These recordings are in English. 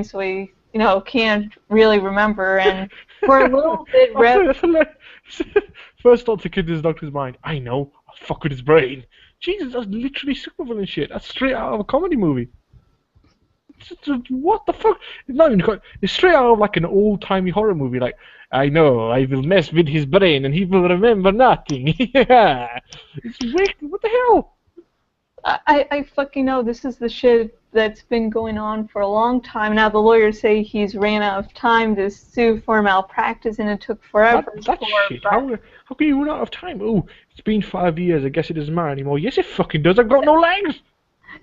so he, can't really remember. And for a little bit, First thought to kid in his doctor's mind, I know, I'll fuck with his brain. Jesus, that's literally supervillain shit. That's straight out of a comedy movie. What the fuck? It's not even. It's straight out of like an old-timey horror movie. Like, I know, I will mess with his brain and he will remember nothing. Yeah, it's wicked. What the hell? I fucking know. This is the shit that's been going on for a long time. Now the lawyers say he's ran out of time to sue for malpractice, and it took forever. That's shit. How can you run out of time? Oh, it's been 5 years. I guess it doesn't matter anymore. Yes, it fucking does. I've got no legs.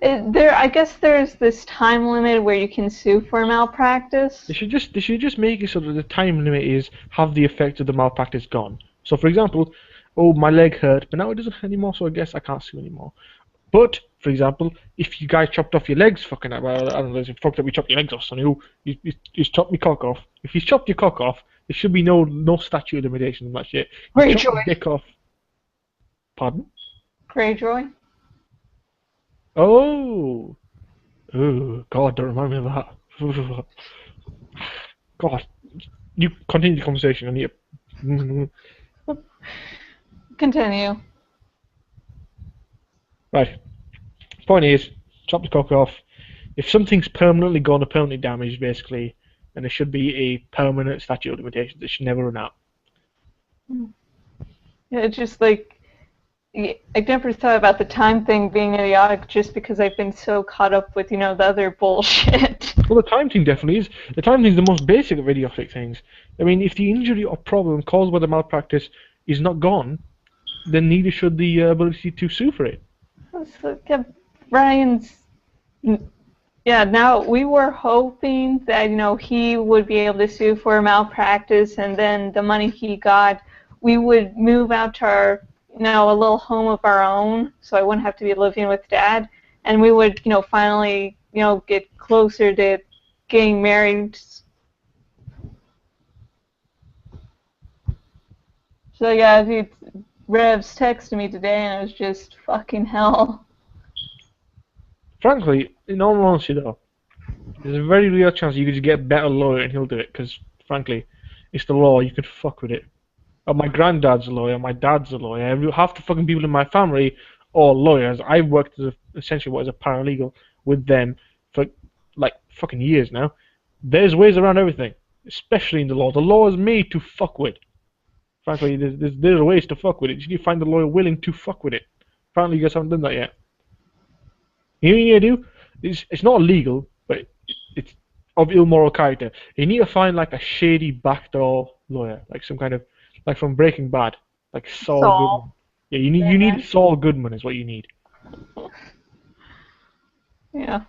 I guess there's this time limit where you can sue for malpractice. They should just make it so that the time limit is have the effect of the malpractice gone. So, for example, oh, my leg hurt, but now it doesn't hurt anymore, so I guess I can't sue anymore. But, for example, if you guys chopped off your legs, fucking, well, I don't know, it's fucked up, we chopped your legs off, son, you chopped my cock off. If you chopped your cock off, there should be no statute of limitations on that shit. You chopped your dick off. Pardon? Greyjoy? Oh, God, don't remind me of that. God, you continue the conversation. I need to... Continue. Right. Point is, chop the cock off. If something's permanently gone or permanently damaged, basically, then there should be a permanent statute of limitations that should never run out. Yeah, it's just like, I never thought about the time thing being idiotic just because I've been so caught up with, the other bullshit. Well, the time thing definitely is. The time thing is the most basic of idiotic things. I mean, if the injury or problem caused by the malpractice is not gone, then neither should the ability to sue for it. So, yeah, Brian's... Yeah, now we were hoping that, he would be able to sue for malpractice, and then the money he got, we would move out to our... a little home of our own, so I wouldn't have to be living with Dad, and we would, finally, get closer to getting married. So yeah, Revs texted me today, and it was just fucking hell. Frankly, in all honesty though, there's a very real chance you could just get a better lawyer and he'll do it, because, frankly, it's the law, you could fuck with it. My granddad's a lawyer, my dad's a lawyer, half the fucking people in my family are lawyers. I've worked as essentially as a paralegal with them for like fucking years now. There's ways around everything, especially in the law. The law is made to fuck with. Frankly, there's ways to fuck with it. You need to find the lawyer willing to fuck with it. Apparently you guys haven't done that yet. You know what you need to do? It's not illegal, but it's of immoral character. You need to find like a shady backdoor lawyer, like some kind of... Like from Breaking Bad, like Saul Goodman. Yeah, you need Saul Goodman is what you need. Yeah.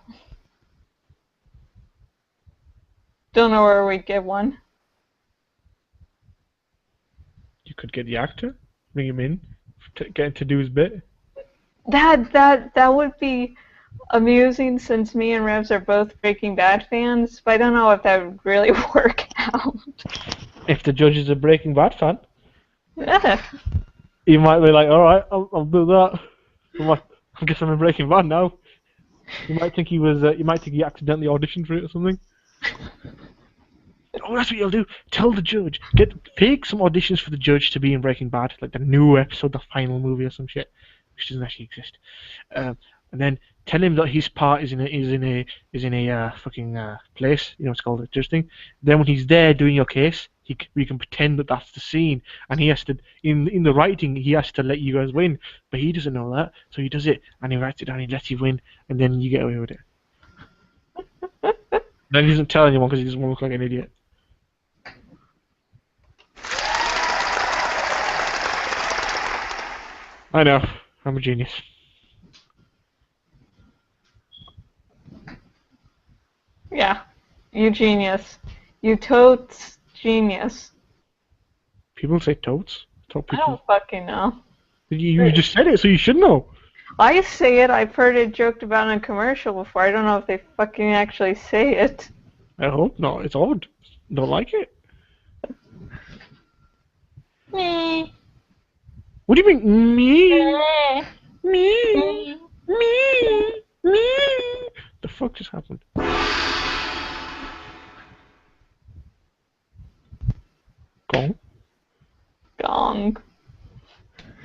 Don't know where we'd get one. You could get the actor, bring him in, get him to do his bit. That would be amusing, since me and Revs are both Breaking Bad fans, but I don't know if that would really work out. If the judge is a Breaking Bad fan, yeah, he might be like, all right, I'll do that. I guess I'm in Breaking Bad now. You might think he was. You might think he accidentally auditioned for it or something. Oh, that's what you'll do. Tell the judge. Fake some auditions for the judge to be in Breaking Bad, like the new episode, the final movie or some shit, which doesn't actually exist. And then tell him that his part is in a fucking place. It's called a judge thing. Then when he's there doing your case, we can pretend that that's the scene, and he has to in the writing he has to let you guys win, but he doesn't know that, so he does it and he writes it down, he lets you win, and then you get away with it. Then he doesn't tell anyone because he doesn't want to look like an idiot. I know, I'm a genius. Yeah, you genius. You totes genius. People say totes? I don't fucking know. You just said it, so you should know. I say it. I've heard it joked about in a commercial before. I don't know if they fucking actually say it. I hope not. It's odd. Don't like it. Me. What do you mean, me? Me. Me. Me. The fuck just happened? Gong. Gong.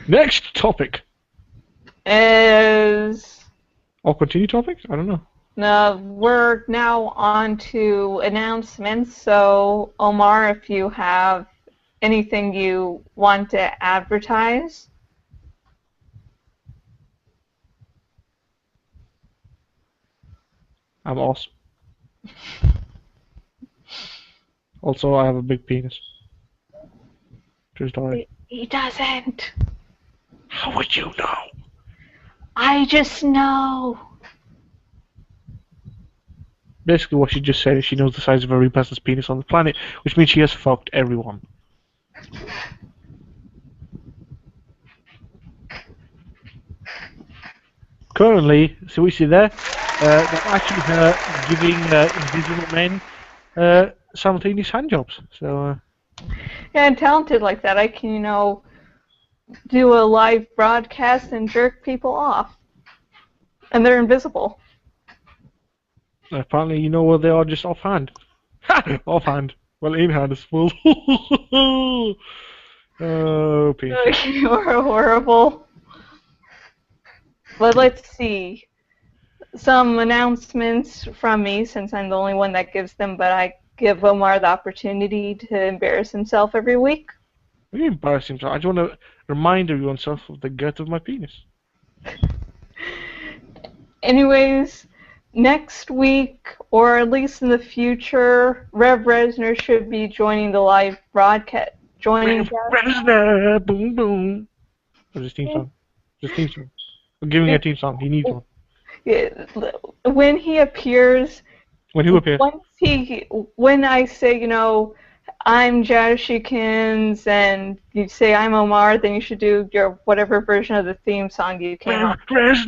Next topic. Is... Or continue topics? I don't know. No, we're now on to announcements. So, Omar, if you have anything you want to advertise. I'm awesome. Also, I have a big penis. True story. He doesn't. How would you know? I just know. Basically, what she just said is she knows the size of every person's penis on the planet, which means she has fucked everyone. Currently, so we see there, that's actually her giving invisible men simultaneous handjobs. So, Yeah, and talented like that, I can, do a live broadcast and jerk people off. And they're invisible. apparently, you know where they are just offhand. Ha! Offhand. Well, in hand, I suppose. Oh, penis. You're horrible. But let's see. Some announcements from me, since I'm the only one that gives them, but I give Omar the opportunity to embarrass himself every week. What do you embarrass himself? I just want to remind everyone of the girth of my penis. Anyways, next week, or at least in the future, Rev Resner should be joining the live broadcast. Rev Resner, boom boom. Oh, this theme song. This theme song. I'm giving a theme song. He needs one. Yeah, when he appears. When who appears? When I say, I'm Jashikins, and you say I'm Omar, then you should do your whatever version of the theme song you came up with.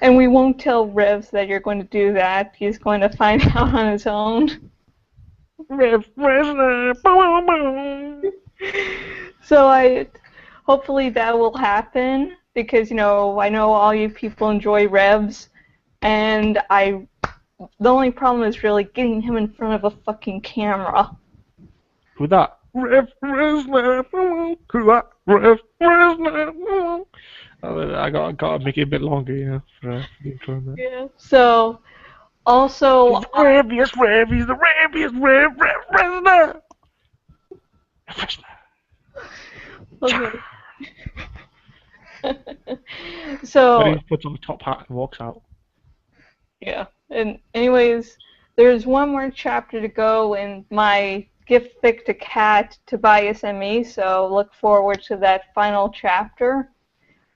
And we won't tell Revs that you're going to do that. He's going to find out on his own. So hopefully that will happen, because, I know all you people enjoy Revs, and the only problem is really getting him in front of a fucking camera. Who that? Rev Resner. Who that? Rev Resner. I gotta make it a bit longer, for the intro and that. Yeah. So, also. He's the raviest Rev Resner. Okay. So. But he puts on a top hat and walks out. Yeah. And anyways, there's one more chapter to go in my gift pick to Cat, Tobias, and me, so look forward to that final chapter.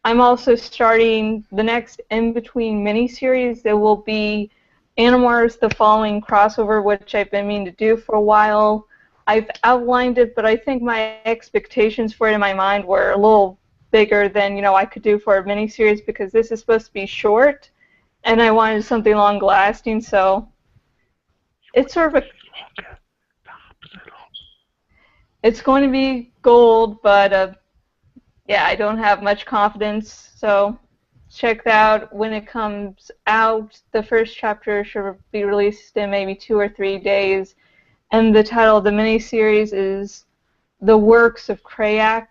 I'm also starting the next in-between miniseries. There will be Animorphs the Following crossover, which I've been meaning to do for a while. I've outlined it, but I think my expectations for it in my mind were a little bigger than, I could do for a miniseries, because this is supposed to be short, and I wanted something long-lasting, so it's sort of it's going to be gold, but yeah, I don't have much confidence, so check that out when it comes out. The first chapter should be released in maybe 2 or 3 days, and the title of the miniseries is The Works of Krayak,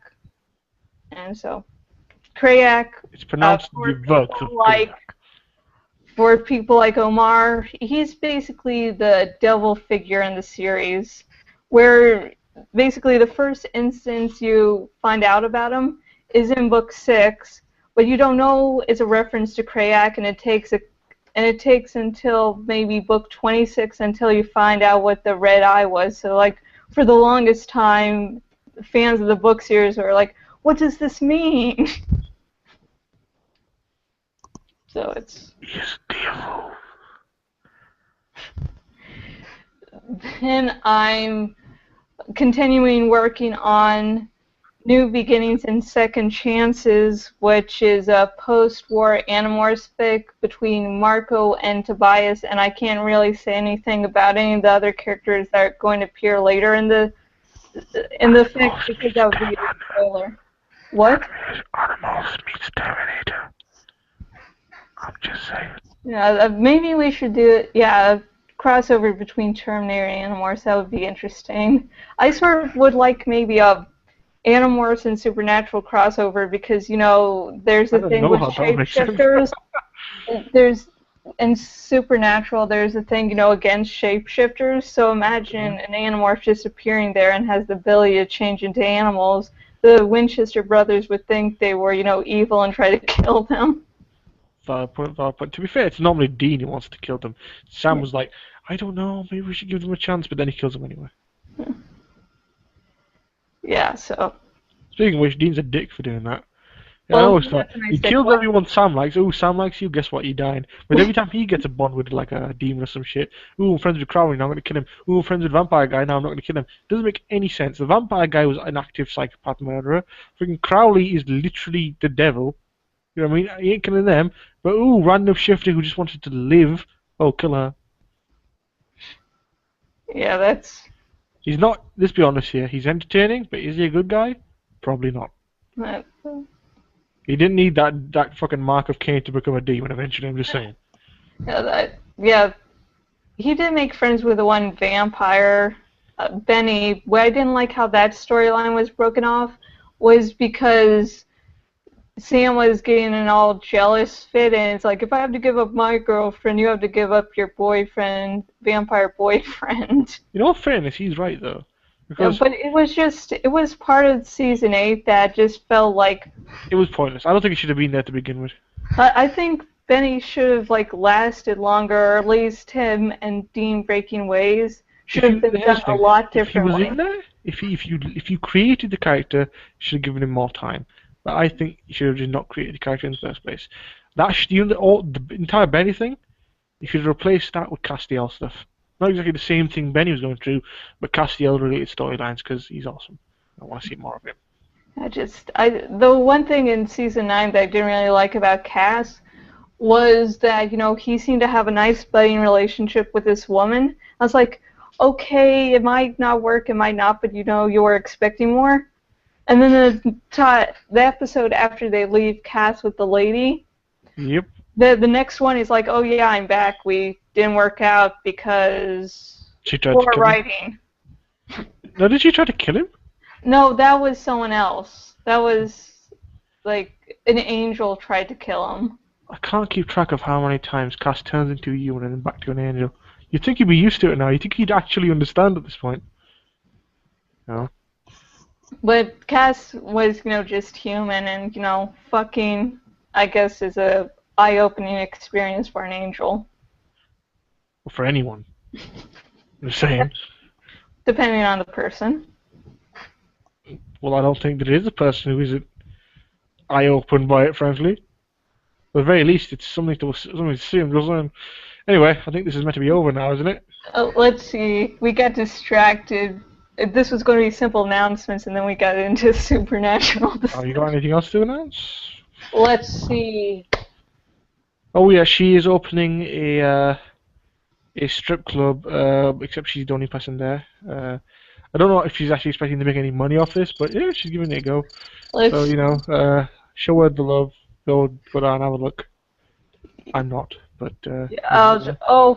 and so Krayak. It's pronounced The Works of Krayak. For people like Omar, he's basically the devil figure in the series, where basically the first instance you find out about him is in book 6, but you don't know it's a reference to Krayak, and it takes until maybe book 26 until you find out what the red eye was. So, like, for the longest time, fans of the book series were like, what does this mean? So it's... Then I'm continuing working on New Beginnings and Second Chances, which is a post-war Animorphs fic between Marco and Tobias, and I can't really say anything about any of the other characters that are going to appear later in the fic, because that would be a spoiler. What? Animorphs meets Terminator. I'm just saying. Yeah, maybe we should do it. Yeah, crossover between Terminator and Animorphs. That would be interesting. I sort of would like maybe a Animorphs and Supernatural crossover because, you know, there's I a don't thing know with how that makes sense. shapeshifters. There's in Supernatural, there's a thing, you know, against shapeshifters. So imagine an Animorph just appearing there and has the ability to change into animals. The Winchester brothers would think they were, you know, evil and try to kill them. Valid point, valid point. To be fair, it's normally Dean who wants to kill them. Sam was like, I don't know, maybe we should give them a chance, but then he kills them anyway. Yeah, so. Speaking of which, Dean's a dick for doing that. Yeah, I Well, always thought that's a nice he kills segue. everyone Sam likes. Oh, Sam likes you. Guess what? You dying. But every time he gets a bond with like a demon or some shit. Ooh, I'm friends with Crowley. Now I'm gonna kill him. Ooh, I'm friends with Vampire Guy. Now I'm not gonna kill him. Doesn't make any sense. The Vampire Guy was an active psychopath murderer. Freaking Crowley is literally the devil. You know what I mean? He ain't killing them. But ooh, random shifter who just wanted to live. Oh, kill her. Yeah, that's. He's not. Let's be honest here. He's entertaining, but is he a good guy? Probably not. that He didn't need that fucking mark of Cain to become a demon eventually. I'm just saying. yeah, he did make friends with the one vampire, Benny. What I didn't like how that storyline was broken off was because Sam was getting an all jealous fit, and it's like, if I have to give up my girlfriend, you have to give up your boyfriend, vampire boyfriend. In all fairness, he's right though. Yeah, Because but it was part of season 8 that just felt like, it was pointless. I don't think he should have been there to begin with. I think Benny should have like lasted longer, or at least him and Dean breaking ways should have been done a lot differently. If he was in there, if you created the character, you should have given him more time. But I think you should have just not created the character in the first place. The entire Benny thing, you should have replaced that with Castiel stuff. Not exactly the same thing Benny was going through, but Castiel related storylines because he's awesome. I want to see more of him. The one thing in season 9 that I didn't really like about Cass was that, you know, he seemed to have a nice budding relationship with this woman. I was like, okay, it might not work, it might not, but you know, you were expecting more. And then the episode after they leave Cass with the lady, Yep. the next one is like, oh yeah, I'm back. We didn't work out because She tried to poor kill him. writing. No, did she try to kill him? No, that was someone else. That was like an angel tried to kill him. I can't keep track of how many times Cass turns into a human and then back to an angel. You'd think he'd be used to it now. You'd think he'd actually understand at this point. No. But Cass was, you know, just human, and, you know, fucking, I guess, is a eye-opening experience for an angel. Or for anyone. I'm just saying. Depending on the person. Well, I don't think there is a person who isn't eye-opened by it, frankly. At the very least, it's something to see and goes on. Anyway, I think this is meant to be over now, isn't it? Let's see. We got distracted. This was going to be simple announcements, and then we got into supernatural. Oh, you got anything else to announce? Let's see. Oh yeah, she is opening a strip club, except she's the only person there. I don't know if she's actually expecting to make any money off this, but yeah, she's giving it a go. So, you know, show her the love. Go down and have a look. I'm not, but...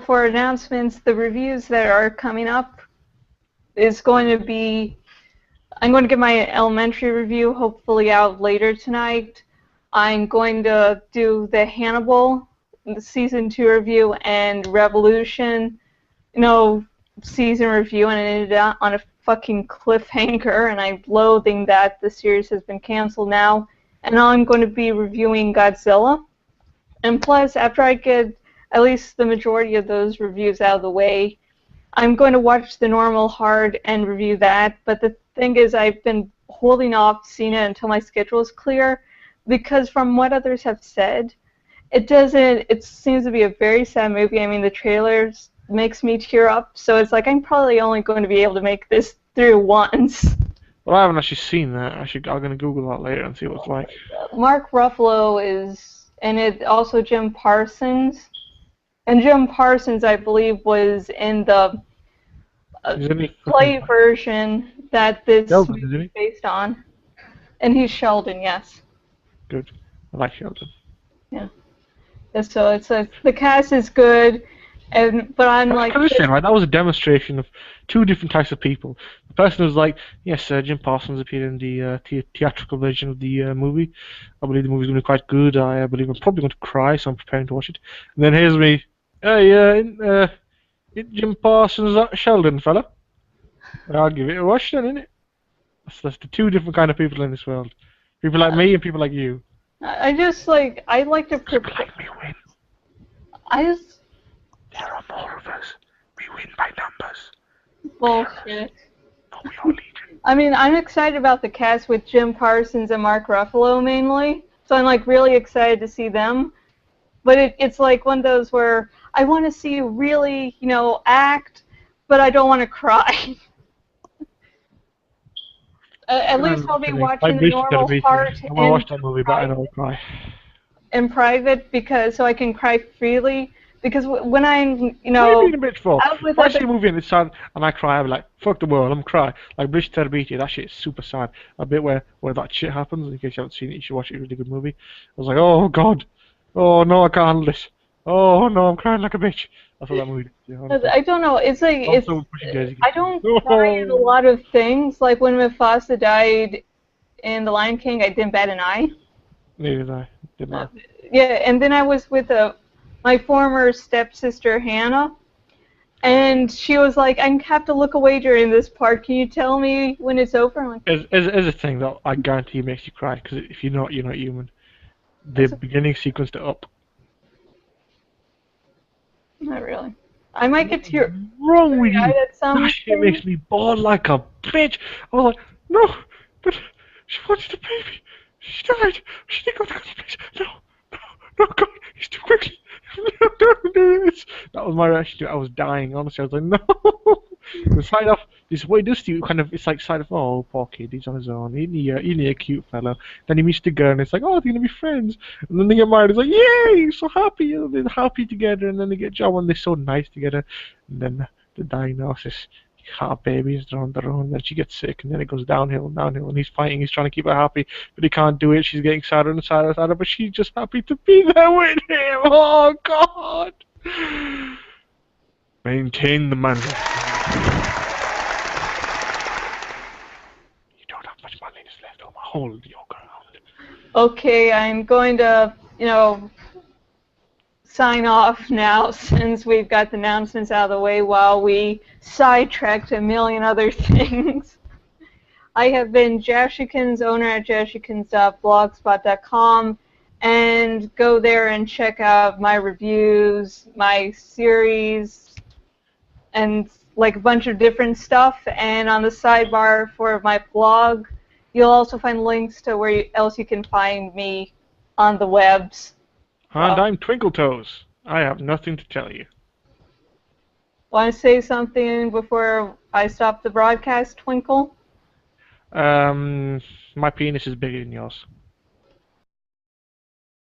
For announcements, the reviews that are coming up is going to be... I'm going to get my elementary review hopefully out later tonight. I'm going to do the Hannibal, the season 2 review, and Revolution, you know, season review, and it ended up on a fucking cliffhanger, and I'm loathing that the series has been canceled now. And now I'm going to be reviewing Godzilla. And plus, after I get at least the majority of those reviews out of the way, I'm going to watch the normal hard and review that. But the thing is, I've been holding off seeing it until my schedule is clear, because from what others have said, it seems to be a very sad movie. I mean, the trailers makes me tear up, so it's like I'm probably only going to be able to make this through once. Well, I haven't actually seen that. I'm going to Google that later and see what it's like. Mark Ruffalo is in it, also Jim Parsons. And Jim Parsons, I believe, was in the play version that this movie is based on. And he's Sheldon, yes. Good. I like Sheldon. Yeah. So it's the cast is good. But I'm like, Can I just say, right, that was a demonstration of two different types of people. The person was like, yes, Jim Parsons appeared in the theatrical version of the movie. I believe the movie's going to be quite good. I believe I'm probably going to cry, so I'm preparing to watch it. And then here's me, hey, Jim Parsons, that Sheldon fella? I'll give it a watch then, innit? That's the two different kind of people in this world. People like me and people like you. I just like, I like to People prepare. like me win. I just There are more of us. We win by numbers. bullshit. No, we are legion. I mean, I'm excited about the cast with Jim Parsons and Mark Ruffalo mainly. So I'm like really excited to see them. But it's like one of those where I want to see you really, act, but I don't want to cry. At least I'll be watching the normal part I'm gonna watch that movie, but I don't cry. in private so I can cry freely. Because when I'm, What are you being a bitch for? out with If I see a other, movie and it's sad and I cry, I'm like, fuck the world, I'm crying. Like British Terabithia, that shit is super sad. A bit where that shit happens, in case you haven't seen it, you should watch it, it's a really good movie. I was like, oh god. Oh no, I can't handle this. Oh no, I'm crying like a bitch. That's what that movie is. Honestly. I don't know. It's like Also, Pushing I don't cry at a lot of things. Like when Mufasa died in The Lion King, I didn't bat an eye. Neither did I. Didn't I? Yeah, and then I was with my former stepsister Hannah, and she was like, "I have to look away during this part. Can you tell me when it's over?" I'm like, As a thing that I guarantee makes you cry, because if you're not human. The beginning sequence to Up. not really. I might get Wrong with you? at some That shit makes me bored like a bitch. I was like, no, but she wanted a baby. She died. She didn't go to the place. No, no, God, it's too quickly. No, don't do this. That was my reaction to it. I was dying, honestly. I was like, no. The side off, this way does to you, kind of, it's like side of, oh, poor kid, he's on his own. He's a cute fellow. Then he meets the girl, and it's like, oh, they're going to be friends. And then they get married, it's like, yay, so happy. They're happy together, and then they get a job, and they're so nice together. And then the diagnosis, you can't have babies, they're on their own. Then she gets sick, and then it goes downhill, and he's fighting, he's trying to keep her happy, but he can't do it. She's getting sadder and sadder and sadder, but she's just happy to be there with him. Oh, God. Maintain the man. You don't have much money left over. Hold your ground. Okay, I'm going to, sign off now since we've got the announcements out of the way while we sidetracked a million other things. I have been Jashikins, owner at jashikins.blogspot.com, and go there and check out my reviews, my series, and like a bunch of different stuff. And on the sidebar for my blog, you'll also find links to where else you can find me on the webs. And I'm Twinkletoes. I have nothing to tell you. Want to say something before I stop the broadcast, Twinkle? My penis is bigger than yours.